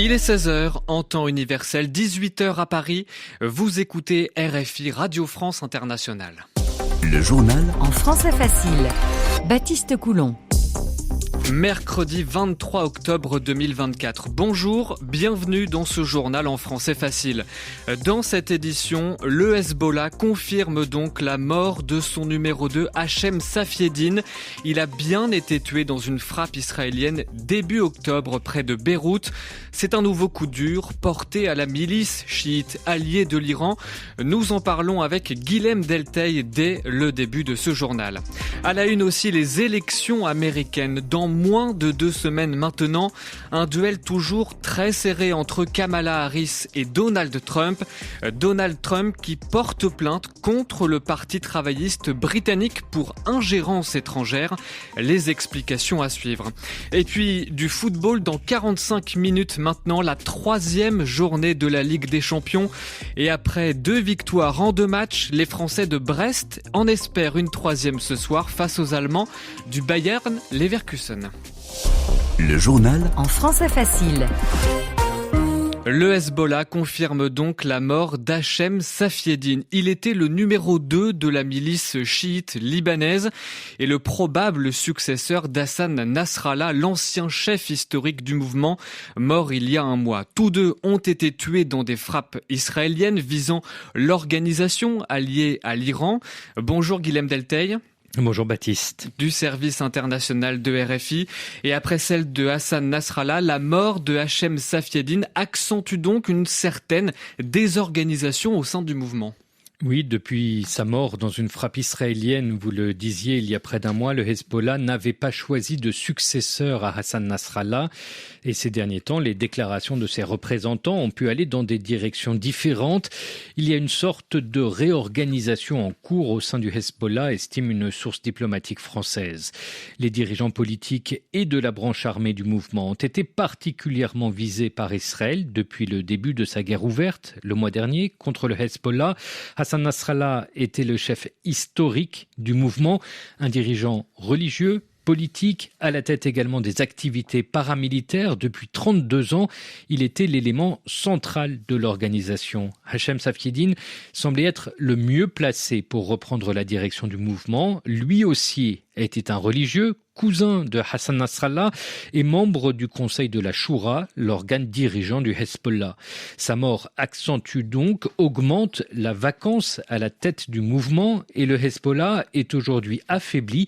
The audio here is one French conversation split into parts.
Il est 16h en temps universel, 18h à Paris. Vous écoutez RFI Radio France Internationale. Le journal en français facile. Baptiste Coulon. Mercredi 23 octobre 2024. Bonjour, bienvenue dans ce journal en français facile. Dans cette édition, le Hezbollah confirme donc la mort de son numéro 2, Hachem Safieddine. Il a bien été tué dans une frappe israélienne début octobre près de Beyrouth. C'est un nouveau coup dur porté à la milice chiite alliée de l'Iran. Nous en parlons avec Guilhem Delteil dès le début de ce journal. À la une aussi, les élections américaines. Dans moins de 2 semaines maintenant, un duel toujours très serré entre Kamala Harris et Donald Trump. Donald Trump qui porte plainte contre le Parti travailliste britannique pour ingérence étrangère. Les explications à suivre. Et puis du football dans 45 minutes maintenant, la 3e journée de la Ligue des Champions. Et après 2 victoires en 2 matchs, les Français de Brest en espèrent une 3e ce soir face aux Allemands du Bayern Leverkusen. Le journal en français facile. Le Hezbollah confirme donc la mort d'Hachem Safieddine. Il était le numéro 2 de la milice chiite libanaise et le probable successeur d'Hassan Nasrallah, l'ancien chef historique du mouvement, mort il y a un mois. Tous deux ont été tués dans des frappes israéliennes visant l'organisation alliée à l'Iran. Bonjour Guilhem Delteil. Bonjour Baptiste. Du service international de RFI. Et après celle de Hassan Nasrallah, la mort de Hachem Safieddine accentue donc une certaine désorganisation au sein du mouvement. Oui, depuis sa mort dans une frappe israélienne, vous le disiez il y a près d'un mois, le Hezbollah n'avait pas choisi de successeur à Hassan Nasrallah. Et ces derniers temps, les déclarations de ses représentants ont pu aller dans des directions différentes. Il y a une sorte de réorganisation en cours au sein du Hezbollah, estime une source diplomatique française. Les dirigeants politiques et de la branche armée du mouvement ont été particulièrement visés par Israël depuis le début de sa guerre ouverte, le mois dernier, contre le Hezbollah. Hassan Nasrallah était le chef historique du mouvement, un dirigeant religieux, politique, à la tête également des activités paramilitaires. Depuis 32 ans, il était l'élément central de l'organisation. Hachem Safieddine semblait être le mieux placé pour reprendre la direction du mouvement. Lui aussi était un religieux, cousin de Hassan Nasrallah et membre du conseil de la Choura, l'organe dirigeant du Hezbollah. Sa mort accentue donc, augmente la vacance à la tête du mouvement et le Hezbollah est aujourd'hui affaibli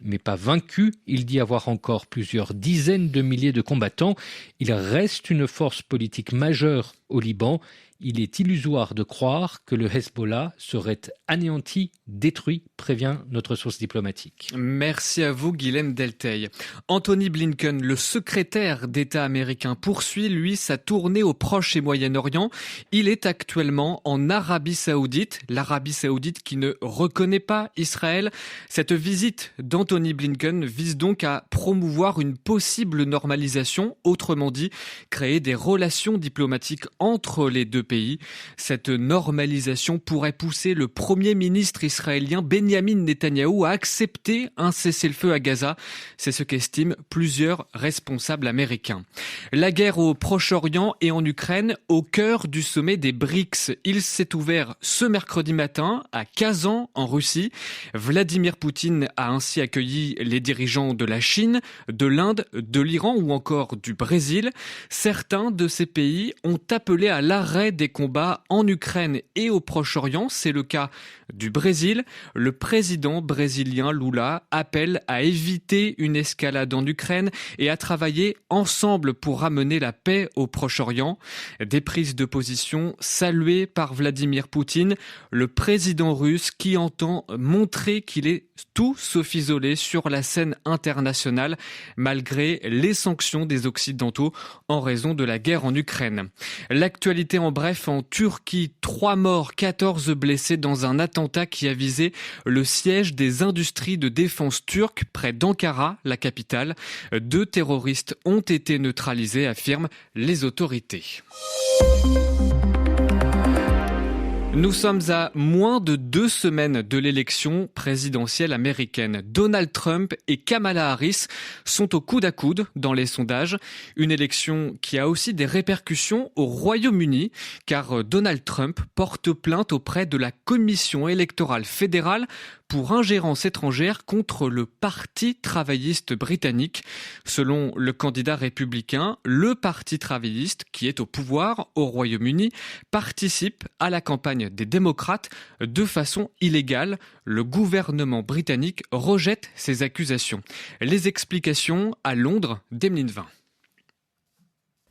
mais pas vaincu. Il dit avoir encore plusieurs dizaines de milliers de combattants. Il reste une force politique majeure au Liban. Il est illusoire de croire que le Hezbollah serait anéanti, détruit, prévient notre source diplomatique. Merci à vous, Guilhem Delteil. Anthony Blinken, le secrétaire d'État américain, poursuit, lui, sa tournée au Proche et Moyen-Orient. Il est actuellement en Arabie Saoudite, l'Arabie Saoudite qui ne reconnaît pas Israël. Cette visite d'Anthony Blinken vise donc à promouvoir une possible normalisation, autrement dit, créer des relations diplomatiques entre les deux pays. Cette normalisation pourrait pousser le Premier ministre israélien Benyamin Netanyahou à accepter un cessez-le-feu à Gaza. C'est ce qu'estiment plusieurs responsables américains. La guerre au Proche-Orient et en Ukraine, au cœur du sommet des BRICS. Il s'est ouvert ce mercredi matin à Kazan, en Russie. Vladimir Poutine a ainsi accueilli les dirigeants de la Chine, de l'Inde, de l'Iran ou encore du Brésil. Certains de ces pays ont appelé à l'arrêt des combats en Ukraine et au Proche-Orient. C'est le cas du Brésil. Le président brésilien Lula appelle à éviter une escalade en Ukraine et à travailler ensemble pour ramener la paix au Proche-Orient. Des prises de position saluées par Vladimir Poutine, le président russe qui entend montrer qu'il est tout sauf isolé sur la scène internationale malgré les sanctions des Occidentaux en raison de la guerre en Ukraine. L'actualité en bref, en Turquie, 3 morts, 14 blessés dans un attentat qui a visé le siège des industries de défense turques près d'Ankara, la capitale. 2 terroristes ont été neutralisés, affirment les autorités. Nous sommes à moins de 2 semaines de l'élection présidentielle américaine. Donald Trump et Kamala Harris sont au coude à coude dans les sondages. Une élection qui a aussi des répercussions au Royaume-Uni, car Donald Trump porte plainte auprès de la Commission électorale fédérale pour ingérence étrangère contre le Parti travailliste britannique. Selon le candidat républicain, le Parti travailliste, qui est au pouvoir au Royaume-Uni, participe à la campagne des démocrates de façon illégale. Le gouvernement britannique rejette ces accusations. Les explications à Londres d'Emeline Vin.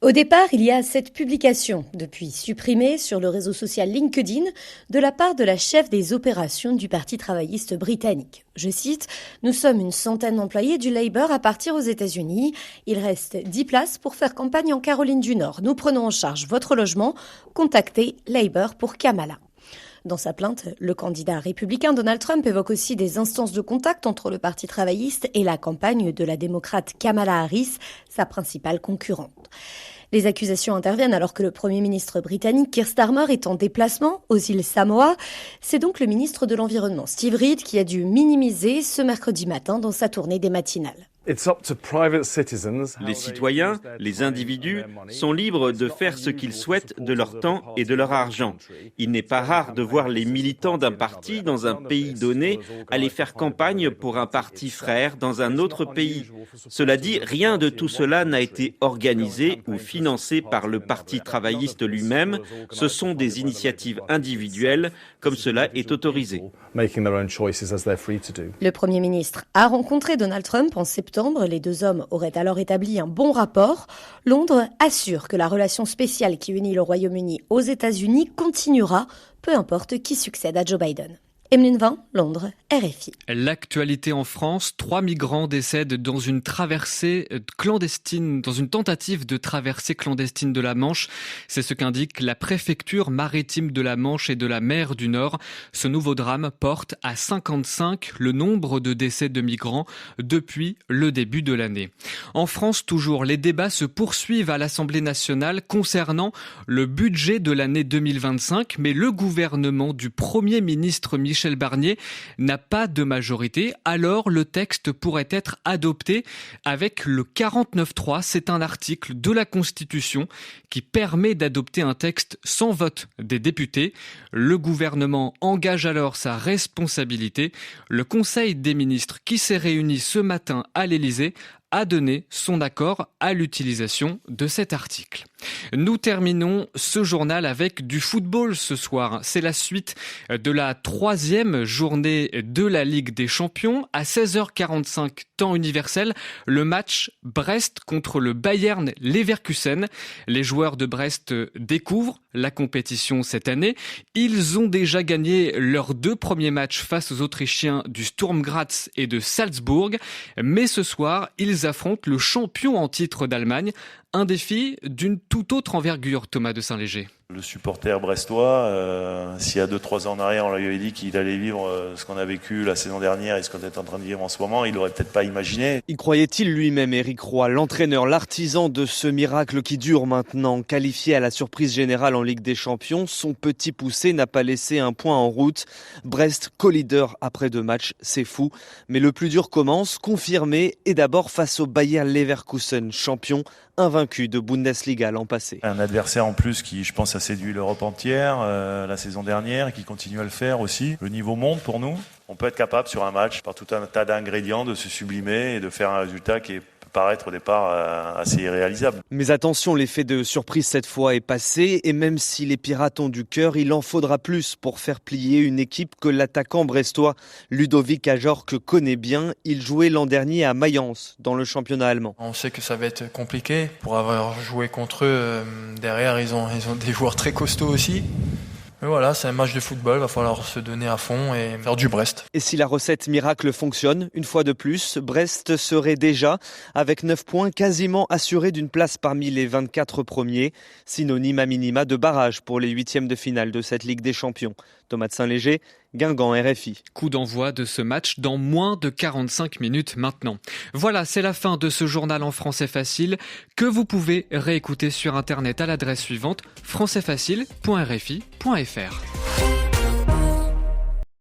Au départ, il y a cette publication, depuis supprimée sur le réseau social LinkedIn, de la part de la chef des opérations du Parti travailliste britannique. Je cite, « Nous sommes une centaine d'employés du Labour à partir aux États-Unis. Il reste 10 places pour faire campagne en Caroline du Nord. Nous prenons en charge votre logement. Contactez Labour pour Kamala. » Dans sa plainte, le candidat républicain Donald Trump évoque aussi des instances de contact entre le Parti travailliste et la campagne de la démocrate Kamala Harris, sa principale concurrente. Les accusations interviennent alors que le Premier ministre britannique Keir Starmer est en déplacement aux îles Samoa. C'est donc le ministre de l'Environnement Steve Reed qui a dû minimiser ce mercredi matin dans sa tournée des matinales. Les citoyens, les individus, sont libres de faire ce qu'ils souhaitent de leur temps et de leur argent. Il n'est pas rare de voir les militants d'un parti dans un pays donné aller faire campagne pour un parti frère dans un autre pays. Cela dit, rien de tout cela n'a été organisé ou financé par le Parti travailliste lui-même. Ce sont des initiatives individuelles, comme cela est autorisé. Le Premier ministre a rencontré Donald Trump en septembre. Les deux hommes auraient alors établi un bon rapport. Londres assure que la relation spéciale qui unit le Royaume-Uni aux États-Unis continuera, peu importe qui succède à Joe Biden. Emeline Vin, Londres, RFI. L'actualité en France, 3 migrants décèdent dans une traversée clandestine, dans une tentative de traversée clandestine de la Manche. C'est ce qu'indique la préfecture maritime de la Manche et de la mer du Nord. Ce nouveau drame porte à 55 le nombre de décès de migrants depuis le début de l'année. En France, toujours, les débats se poursuivent à l'Assemblée nationale concernant le budget de l'année 2025, mais le gouvernement du Premier ministre Michel Barnier n'a pas de majorité, alors le texte pourrait être adopté avec le 49.3. C'est un article de la Constitution qui permet d'adopter un texte sans vote des députés. Le gouvernement engage alors sa responsabilité. Le Conseil des ministres qui s'est réuni ce matin à l'Élysée a donné son accord à l'utilisation de cet article. Nous terminons ce journal avec du football ce soir. C'est la suite de la 3e journée de la Ligue des Champions. À 16h45, temps universel, le match Brest contre le Bayern Leverkusen. Les joueurs de Brest découvrent la compétition cette année. Ils ont déjà gagné leurs 2 premiers matchs face aux Autrichiens du Sturm Graz et de Salzbourg. Mais ce soir, ils affrontent le champion en titre d'Allemagne. Un défi d'une toute autre envergure, Thomas de Saint-Léger. Le supporter brestois, s'il y a 2-3 ans en arrière, on lui avait dit qu'il allait vivre ce qu'on a vécu la saison dernière et ce qu'on est en train de vivre en ce moment, il l'aurait peut-être pas imaginé. Y croyait-il lui-même, Éric Roy, l'entraîneur, l'artisan de ce miracle qui dure maintenant, qualifié à la surprise générale en Ligue des Champions, son petit poussé n'a pas laissé un point en route. Brest, co-leader après 2 matchs, c'est fou. Mais le plus dur commence, confirmé, et d'abord face au Bayer Leverkusen, champion, invaincu de Bundesliga l'an passé. Un adversaire en plus qui, je pense, a séduit l'Europe entière la saison dernière et qui continue à le faire aussi. Le niveau monte pour nous. On peut être capable sur un match, par tout un tas d'ingrédients, de se sublimer et de faire un résultat qui peut paraître au départ assez irréalisable. Mais attention, l'effet de surprise cette fois est passé et même si les Pirates ont du cœur, il en faudra plus pour faire plier une équipe que l'attaquant brestois Ludovic Ajorc connaît bien. Il jouait l'an dernier à Mayence dans le championnat allemand. On sait que ça va être compliqué. Pour avoir joué contre eux, derrière ils ont des joueurs très costauds aussi. Mais voilà, c'est un match de football, il va falloir se donner à fond et faire du Brest. Et si la recette miracle fonctionne, une fois de plus, Brest serait déjà, avec 9 points, quasiment assuré d'une place parmi les 24 premiers, synonyme à minima de barrage pour les 8e de finale de cette Ligue des Champions. Thomas de Saint-Léger, Guingamp, RFI. Coup d'envoi de ce match dans moins de 45 minutes maintenant. Voilà, c'est la fin de ce journal en français facile que vous pouvez réécouter sur Internet à l'adresse suivante françaisfacile.rfi.fr.